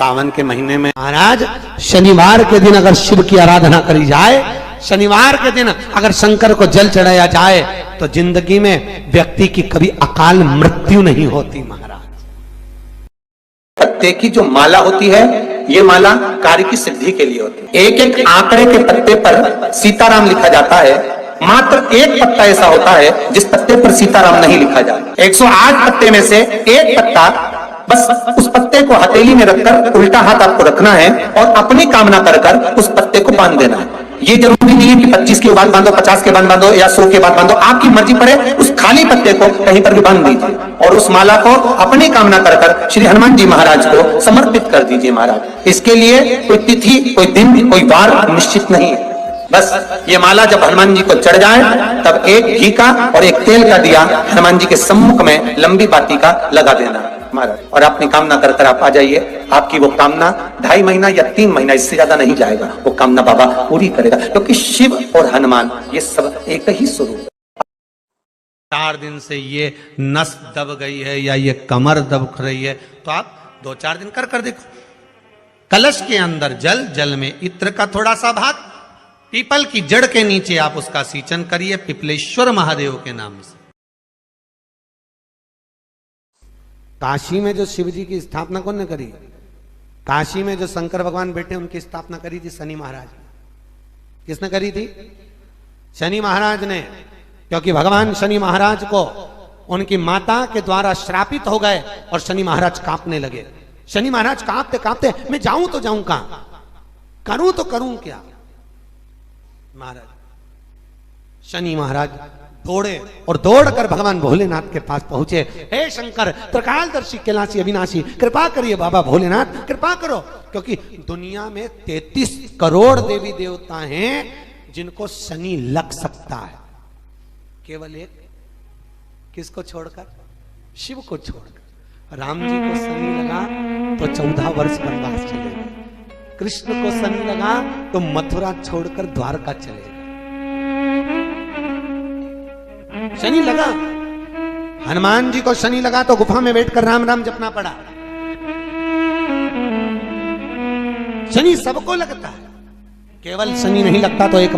सावन के महीने में महाराज शनिवार के दिन अगर शिव की आराधना करी जाए, शनिवार के दिन अगर शंकर को जल चढ़ाया जाए तो जिंदगी में व्यक्ति की कभी अकाल मृत्यु नहीं होती। महाराज पत्ते की जो माला होती है, ये माला कार्य की सिद्धि के लिए होती है। एक एक आंकड़े के पत्ते पर सीताराम लिखा जाता है, मात्र एक पत्ता ऐसा होता है जिस पत्ते पर सीताराम नहीं लिखा जाता। 108 पत्ते में से एक पत्ता, बस उस पत्ते को हथेली में रखकर उल्टा हाथ आपको रखना है और अपनी कामना कर कर उस पत्ते को बांध देना है। ये जरूरी नहीं है कि 25 के बाद बांधो, 50 के बाद बांधो या 100 के बाद बांधो, आपकी मर्जी पर है। उस खाली पत्ते को कहीं पर भी बांध दीजिए और उस माला को अपनी कामना कर कर श्री हनुमान जी महाराज को समर्पित कर दीजिए। महाराज इसके लिए कोई तिथि, कोई दिन, कोई वार निश्चित नहीं है। बस ये माला जब हनुमान जी को चढ़ जाए तब एक घी का और एक तेल का दिया हनुमान जी के सम्मुख में लंबी बाती का लगा देना महाराज, और अपनी कामना कर कर आप आ जाइए। आपकी वो कामना 2.5 महीना या 3 महीना, इससे ज्यादा नहीं जाएगा, वो कामना बाबा पूरी करेगा, क्योंकि शिव और हनुमान ये सब एक ही स्वरूप। 4 दिन से ये नस दब गई है या ये कमर दब रही है तो आप 2-4 दिन कर कर देखो। कलश के अंदर जल, जल में इत्र का थोड़ा सा भाग, पीपल की जड़ के नीचे आप उसका सींचन करिए पिपलेश्वर महादेव के नाम से। काशी में जो शिव जी की स्थापना कौन ने करी? काशी में जो शंकर भगवान बैठे उनकी स्थापना करी थी शनि महाराज ने। किसने करी थी? शनि महाराज ने, क्योंकि भगवान शनि महाराज को उनकी माता के द्वारा श्रापित हो गए और शनि महाराज कांपने लगे। शनि महाराज कांपते कांपते, मैं जाऊं तो जाऊं कहां, करूं तो करूं क्या। महाराज शनि महाराज दौड़े और दौड़कर भगवान भोलेनाथ के पास पहुंचे। हे शंकर, त्रिकालदर्शी, कैलाशी, अविनाशी, कृपा करिए बाबा भोलेनाथ, कृपा करो, क्योंकि दुनिया में 33 करोड़ देवी देवता हैं जिनको शनि लग सकता है, केवल एक, किसको छोड़कर? शिव को छोड़कर। राम जी को शनि लगा तो 14 वर्ष वनवास चले गए, कृष्ण को शनि लगा तो मथुरा छोड़कर द्वारका चले गए। शनि लगा, हनुमान जी को शनि लगा तो गुफा में बैठकर राम राम जपना पड़ा। शनि सबको लगता है, केवल शनि नहीं लगता तो एक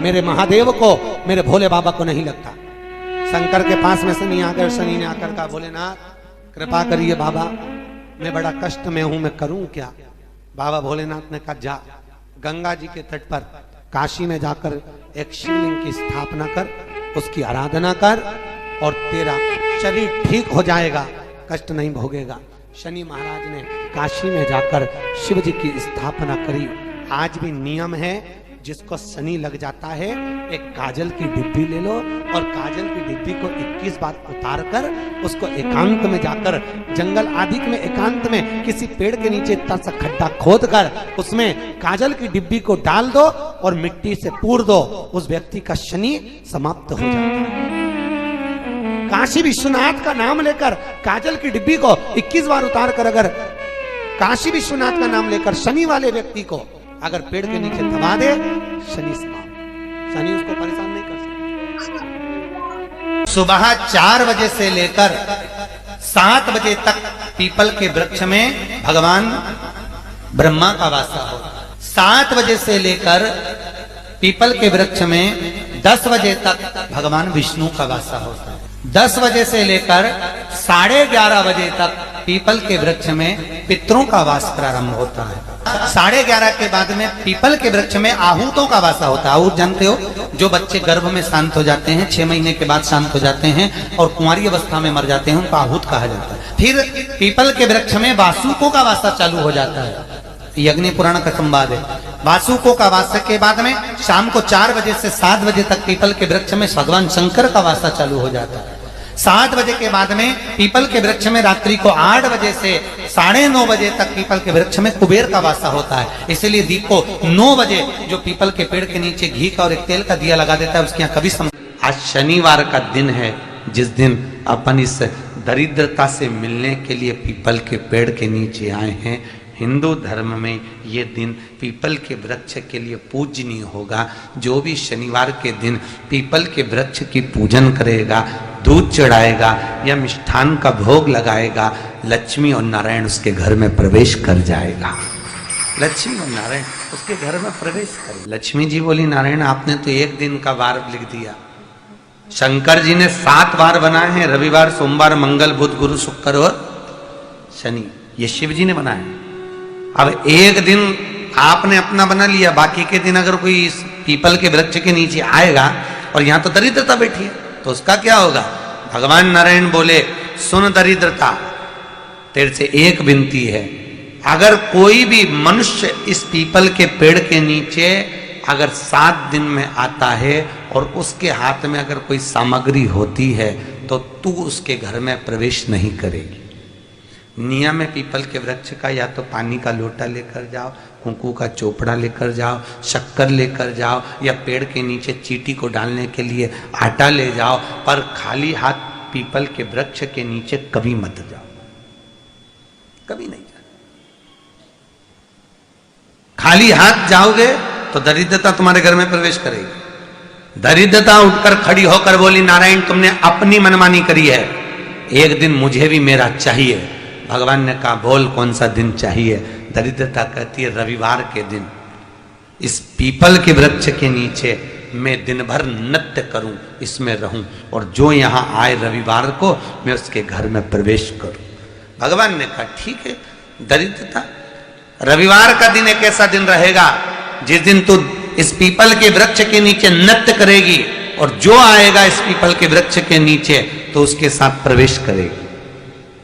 मेरे महादेव को, मेरे भोले बाबा को नहीं लगता। शंकर के पास में शनि आकर, शनि ने आकर कहा, भोलेनाथ कृपा करिए बाबा, मैं बड़ा कष्ट में हूं, मैं करूं क्या? बाबा भोलेनाथ ने कहा, जा गंगा जी के तट पर काशी में जाकर एक शिवलिंग की स्थापना कर, उसकी आराधना कर और तेरा शरीर ठीक हो जाएगा, कष्ट नहीं भोगेगा। शनि महाराज ने काशी में जाकर शिव जी की स्थापना करी। आज भी नियम है, जिसको शनि लग जाता है एक काजल की डिब्बी ले लो और काजल की डिब्बी को 21 बार उतार कर उसको एकांत में जाकर, जंगल आदि में एकांत में किसी पेड़ के नीचे इतना सा खड्डा खोद कर उसमें काजल की डिब्बी को डाल दो और मिट्टी से पूर दो, उस व्यक्ति का शनि समाप्त हो जाता है। काशी विश्वनाथ का नाम लेकर काजल की डिब्बी को 21 बार उतार कर अगर काशी विश्वनाथ का नाम लेकर शनि वाले व्यक्ति को अगर पेड़ के नीचे दबा दे, शनि समाप्त, शनि उसको परेशान नहीं कर सकता। सुबह 4 बजे से लेकर 7 बजे तक पीपल के वृक्ष में भगवान ब्रह्मा का वासा होता है। 7 बजे से लेकर पीपल के वृक्ष में 10 बजे तक भगवान विष्णु का वासा होता है। 10 बजे से लेकर 11:30 बजे तक पीपल के वृक्ष में पितरों का वास प्रारंभ होता है। 11:30 के बाद में पीपल के वृक्ष में आहूतों का वासा होता है। आहूत जानते हो, जो बच्चे गर्भ में शांत हो जाते हैं, 6 महीने के बाद शांत हो जाते हैं और कुंवारी अवस्था में मर जाते हैं, उनको आहूत कहा जाता है। फिर पीपल के वृक्ष में वासुकों का वासा चालू हो जाता है। यज्ञ पुराण का संवाद है। वासुकों का वासा के बाद में शाम को 4 बजे से 7 बजे तक पीपल के वृक्ष में भगवान शंकर का वासा चालू हो जाता है। 7 बजे के बाद में पीपल के वृक्ष में रात्रि को 8 बजे से 9:30 बजे तक पीपल के वृक्ष में कुबेर का वासा होता है। इसलिए दीप को 9 बजे जो पीपल के पेड़ के नीचे घी का और एक तेल का दिया लगा देता है, उसके यहाँ कभी आज शनिवार का दिन है, जिस दिन अपन इस दरिद्रता से मिलने के लिए पीपल के पेड़ के नीचे आए हैं। हिंदू धर्म में ये दिन पीपल के वृक्ष के लिए पूजनीय होगा। जो भी शनिवार के दिन पीपल के वृक्ष की पूजन करेगा, दूध चढ़ाएगा या मिष्ठान का भोग लगाएगा, लक्ष्मी और नारायण उसके घर में प्रवेश कर जाएगा। लक्ष्मी और नारायण उसके घर में प्रवेश कर। लक्ष्मी जी बोली, नारायण आपने तो एक दिन का वार लिख दिया, शंकर जी ने 7 वार बनाए हैं, रविवार, सोमवार, मंगल, बुध, गुरु, शुक्र और शनि, ये शिव जी ने बनाया। अब एक दिन आपने अपना बना लिया, बाकी के दिन अगर कोई इस पीपल के वृक्ष के नीचे आएगा और यहां तो दरिद्रता बैठी है तो उसका क्या होगा? भगवान नारायण बोले, सुन दरिद्रता, तेरे से एक विनती है, अगर कोई भी मनुष्य इस पीपल के पेड़ के नीचे अगर 7 दिन में आता है और उसके हाथ में अगर कोई सामग्री होती है तो तू उसके घर में प्रवेश नहीं करेगी। नियम है पीपल के वृक्ष का, या तो पानी का लोटा लेकर जाओ, कुंकू का चोपड़ा लेकर जाओ, शक्कर लेकर जाओ, या पेड़ के नीचे चींटी को डालने के लिए आटा ले जाओ, पर खाली हाथ पीपल के वृक्ष के नीचे कभी मत जाओ, कभी नहीं जाओ। खाली हाथ जाओगे तो दरिद्रता तुम्हारे घर में प्रवेश करेगी। दरिद्रता उठकर खड़ी होकर बोली, नारायण तुमने अपनी मनमानी करी है, एक दिन मुझे भी मेरा चाहिए। भगवान ने कहा, बोल कौन सा दिन चाहिए? दरिद्रता कहती है, रविवार के दिन इस पीपल के वृक्ष के नीचे मैं दिन भर नृत्य करूं, इसमें रहूं, और जो यहां आए रविवार को मैं उसके घर में प्रवेश करूं। भगवान ने कहा, ठीक है दरिद्रता, रविवार का दिन एक ऐसा दिन रहेगा जिस दिन तू इस पीपल के वृक्ष के नीचे नृत्य करेगी और जो आएगा इस पीपल के वृक्ष के नीचे तो उसके साथ प्रवेश करेगी।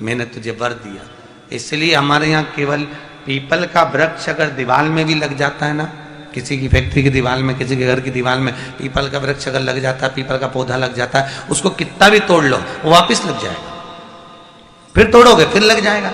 मैंने तुझे वर दिया। इसलिए हमारे यहाँ केवल पीपल का वृक्ष अगर दीवार में भी लग जाता है ना, किसी की फैक्ट्री की दीवार में, किसी के घर की दीवार में पीपल का वृक्ष अगर लग जाता है, पीपल का पौधा लग जाता है, उसको कितना भी तोड़ लो वो वापिस लग जाएगा, फिर तोड़ोगे फिर लग जाएगा।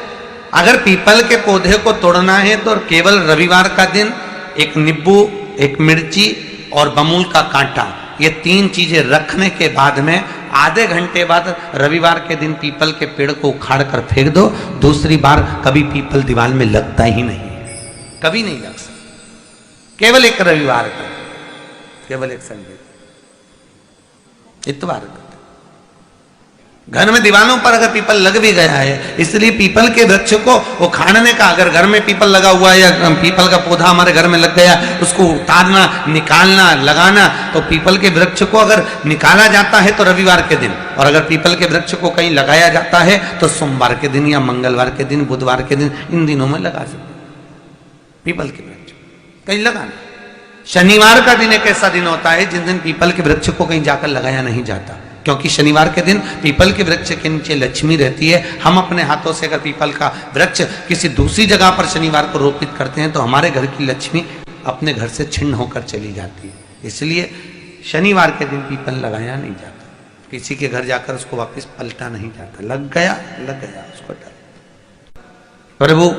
अगर पीपल के पौधे को तोड़ना है तो केवल रविवार का दिन एक नींबू, एक मिर्ची और बमूल का कांटा, ये 3 चीजें रखने के बाद में आधे घंटे बाद रविवार के दिन पीपल के पेड़ को उखाड़ कर फेंक दो। दूसरी बार कभी पीपल दीवार में लगता ही नहीं, कभी नहीं लग सकता। केवल एक रविवार का, केवल एक संडे, इतवार का। घर में दीवारों पर अगर पीपल लग भी गया है, इसलिए पीपल के वृक्ष को उखाड़ने का, अगर घर में पीपल लगा हुआ है या पीपल का पौधा हमारे घर में लग गया, उसको उतारना, निकालना, लगाना, तो पीपल के वृक्ष को अगर निकाला जाता है तो रविवार के दिन, और अगर पीपल के वृक्ष को कहीं लगाया जाता है तो सोमवार के दिन या मंगलवार के दिन, बुधवार के दिन, इन दिनों में लगा सकते पीपल के वृक्ष कहीं लगाना। शनिवार का दिन एक ऐसा दिन होता है जिस दिन पीपल के वृक्ष को कहीं जाकर लगाया नहीं जाता, क्योंकि शनिवार के दिन पीपल के वृक्ष के नीचे लक्ष्मी रहती है। हम अपने हाथों से अगर पीपल का वृक्ष किसी दूसरी जगह पर शनिवार को रोपित करते हैं तो हमारे घर की लक्ष्मी अपने घर से छिन्न होकर चली जाती है। इसलिए शनिवार के दिन पीपल लगाया नहीं जाता, किसी के घर जाकर उसको वापस पलटा नहीं जाता। लग गया उसको डाल। प्रभु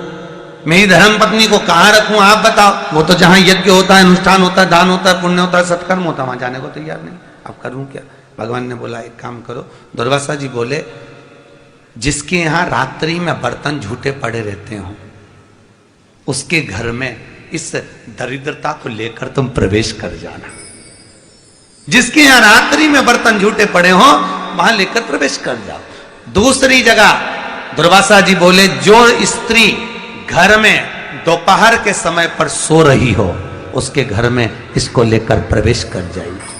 मेरी धर्म पत्नी को कहाँ रखूं आप बताओ? वो तो जहां यज्ञ होता है, अनुष्ठान होता है, दान होता है, पुण्य होता है, सत्कर्म होता है, वहां जाने को तैयार नहीं। अब करूं क्या? भगवान ने बोला एक काम करो। दुर्वासा जी बोले, जिसके यहां रात्रि में बर्तन झूठे पड़े रहते हो उसके घर में इस दरिद्रता को लेकर तुम प्रवेश कर जाना। जिसके यहां रात्रि में बर्तन झूठे पड़े हो वहां लेकर प्रवेश कर जाओ। दूसरी जगह दुर्वासा जी बोले, जो स्त्री घर में दोपहर के समय पर सो रही हो उसके घर में इसको लेकर प्रवेश कर जाइए।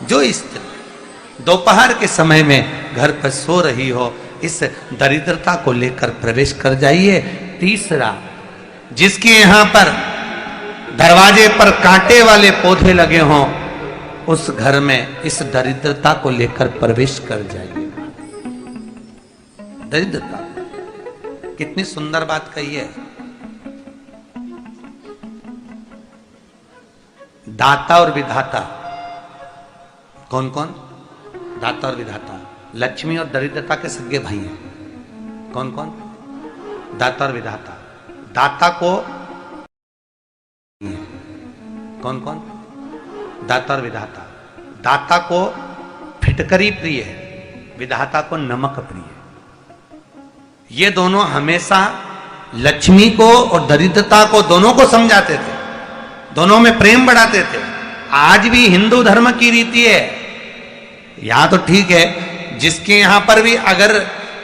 जो स्त्री दोपहर के समय में घर पर सो रही हो इस दरिद्रता को लेकर प्रवेश कर जाइए। तीसरा, जिसके यहां पर दरवाजे पर कांटे वाले पौधे लगे हों उस घर में इस दरिद्रता को लेकर प्रवेश कर जाइए। दरिद्रता, कितनी सुंदर बात कही है। दाता और विधाता कौन कौन? दाता और विधाता। लक्ष्मी और दरिद्रता के सगे भाई हैं। कौन कौन? दाता और विधाता। दाता को कौन कौन? दाता और विधाता। दाता को फिटकरी प्रिय है, विधाता को नमक प्रिय है। ये दोनों हमेशा लक्ष्मी को और दरिद्रता को दोनों को समझाते थे, दोनों में प्रेम बढ़ाते थे। आज भी हिंदू धर्म की रीति है, यहां तो ठीक है, जिसके यहां पर भी अगर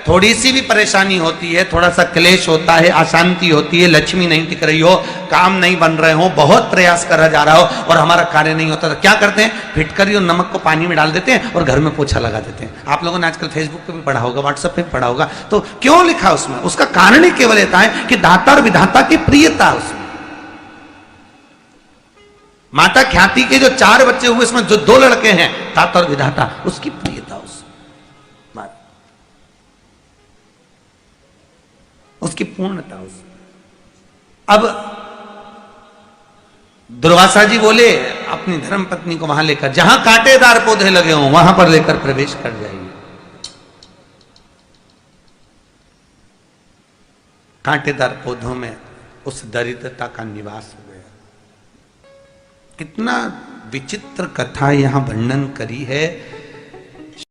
थोड़ी सी भी परेशानी होती है, थोड़ा सा क्लेश होता है, अशांति होती है, लक्ष्मी नहीं टिक रही हो, काम नहीं बन रहे हो, बहुत प्रयास करा जा रहा हो और हमारा कार्य नहीं होता, तो क्या करते हैं, फिटकरी और नमक को पानी में डाल देते हैं और घर में पोछा लगा देते हैं। आप लोगों ने आजकल फेसबुक पे भी पढ़ा होगा, व्हाट्सएप पे भी पढ़ा होगा। तो क्यों लिखा उसमें? उसका कारण ही केवल ये है कि दाता और विधाता की प्रियता उसमें। माता ख्याति के जो 4 बच्चे हुए, इसमें जो 2 लड़के हैं, दाता और विधाता, उसकी प्रियता उसकी पूर्णता उसमें। अब दुर्वासा जी बोले अपनी धर्म पत्नी को वहां लेकर, जहां कांटेदार पौधे लगे हों वहां पर लेकर प्रवेश कर जाइए। कांटेदार पौधों में उस दरिद्रता का निवास हो गया। कितना विचित्र कथा यहां वर्णन करी है